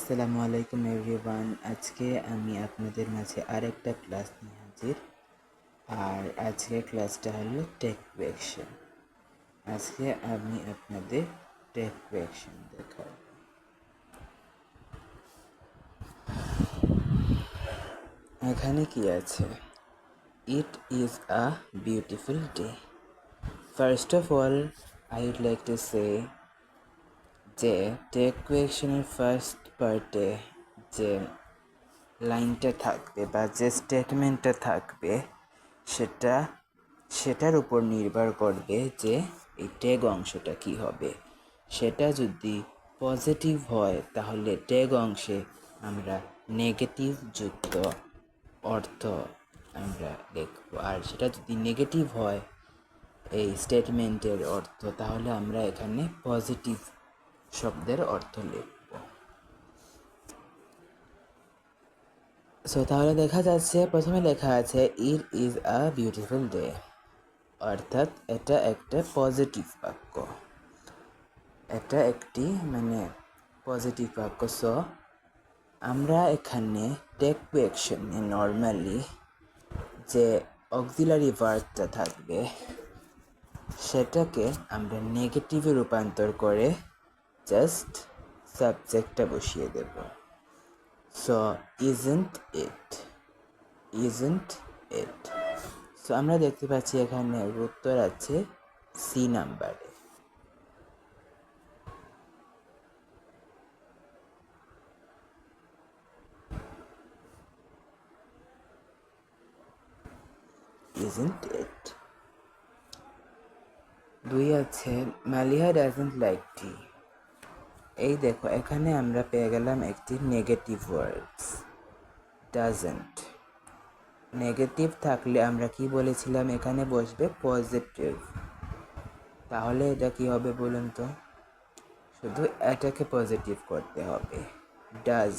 আসসালামু আলাইকুম এভরিওয়ান। আজকে আমি আপনাদের মাঝে আরেকটা ক্লাস নিয়ে হাজির। আর আজকের ক্লাসটা হলো টেক কোয়েকশন। আজকে আমি আপনাদের টেক কোয়েকশন দেখাবো। এখানে কি আছে? It is a beautiful day. First of all I would like to say যে টেক কোয়েকশনের ফার্স্ট পার্টে যে লাইনটা থাকবে বা যে স্টেটমেন্টটা থাকবে সেটার উপর নির্ভর করবে যে এই ট্যাগ অংশটা কি হবে। সেটা যদি পজিটিভ হয় তাহলে ট্যাগ অংশে আমরা নেগেটিভ যুক্ত অর্থ আমরা লিখব, আর সেটা যদি নেগেটিভ হয় এই স্টেটমেন্টের অর্থ, তাহলে আমরা এখানে পজিটিভ শব্দের অর্থ লিখব। তাহলে দেখা যাচ্ছে প্রথমে লেখা আছে it is a beautiful day, অর্থাৎ এটা একটা পজিটিভ বাক্য, এটা একটি পজিটিভ বাক্য। আমরা এখানে টেক কোয়েকশনে নর্মালি যে অক্সিলারি ভার্বটা থাকবে সেটাকে আমরা নেগেটিভে রূপান্তর করে জাস্ট সাবজেক্টটা বসিয়ে দেব। Isn't it. আমরা দেখতে পাচ্ছি এখানে উত্তর আছে সি নাম্বারে। Isn't it? 2 আছে মালিহা ডাজন্ট লাইক টি। এই দেখো এখানে আমরা পেয়ে গেলাম একটি নেগেটিভ ওয়ার্ডস ডাজন্ট। নেগেটিভ থাকলে আমরা কি বলেছিলাম, এখানে বসবে পজিটিভ। তাহলে এটা কি হবে বলুন তো? শুধু এটাকে পজিটিভ করতে হবে, ডাজ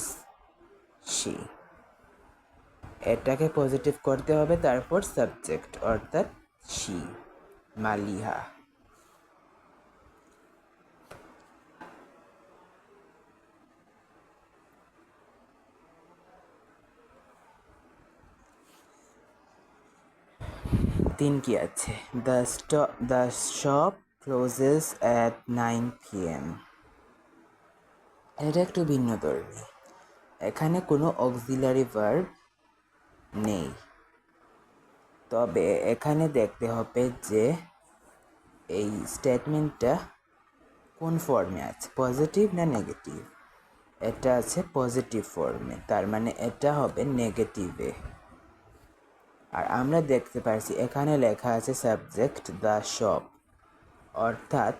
শি। এটাকে পজিটিভ করতে হবে, তারপর সাবজেক্ট অর্থাৎ শি, মালিহা। তিন কি আছে? The shop clauses at 9 PM। এটা একটু ভিন্ন ধর্মী, এখানে কোনো অক্সিলারি ভার্ব নেই, তবে এখানে দেখতে হবে যে এই স্টেটমেন্টটা কোন ফর্মে আছে, পজিটিভ না নেগেটিভ। এটা আছে পজিটিভ ফর্মে, তার মানে এটা হবে নেগেটিভে। আর আমরা দেখতে পাচ্ছি এখানে লেখা আছে সাবজেক্ট দ্য শপ, অর্থাৎ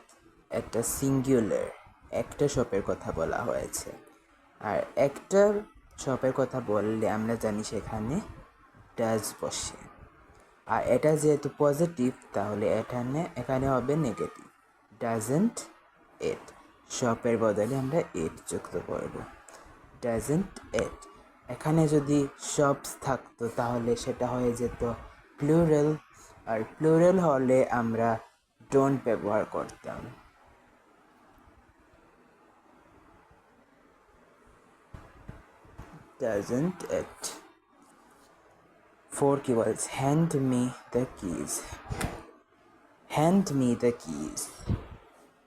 একটা সিঙ্গুলার, একটা শপের কথা বলা হয়েছে। আর একটা শপের কথা বললে আমরা জানি সেখানে ডাজ বসে, আর এটা যেহেতু পজিটিভ তাহলে এখানে হবে নেগেটিভ, ডাজন্ট ইট। শপের বদলে আমরা ইট যুক্ত করব, ডাজন্ট ইট। এখানে যদি শপস থাকতো তাহলে সেটা হয়ে যেত প্লুরাল, আর প্লুরাল হলে আমরা ডোন্ট ব্যবহার করতাম। ডাজন্ট ইট। 4 কি বলছে? Hand me the keys. Hand me the keys,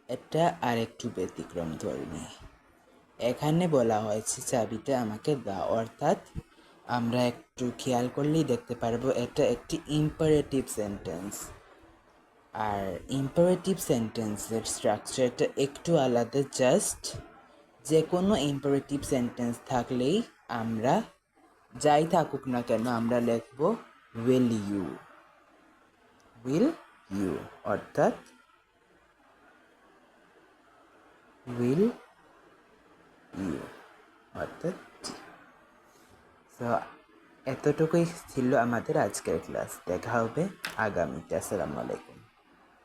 এটা আরেকটু ব্যতিক্রম ধর্মী। এখানে বলা হয়েছে চাবিটা আমাকে দাও, অর্থাৎ আমরা একটু খেয়াল করলেই দেখতে পারবো এটা একটি ইম্পারেটিভ সেন্টেন্স। আর ইম্পারেটিভ সেন্টেন্সের স্ট্রাকচারটা একটু আলাদা, জাস্ট যে কোনো ইম্পারেটিভ সেন্টেন্স থাকলেই আমরা যাই থাকুক না কেন আমরা লিখব উইল ইউ, অর্থাৎ উইল ইউ অর্থাৎ। তো এতটুকুই ছিল আমাদের আজকের ক্লাস। দেখা হবে আগামীতে। আসসালামু আলাইকুম।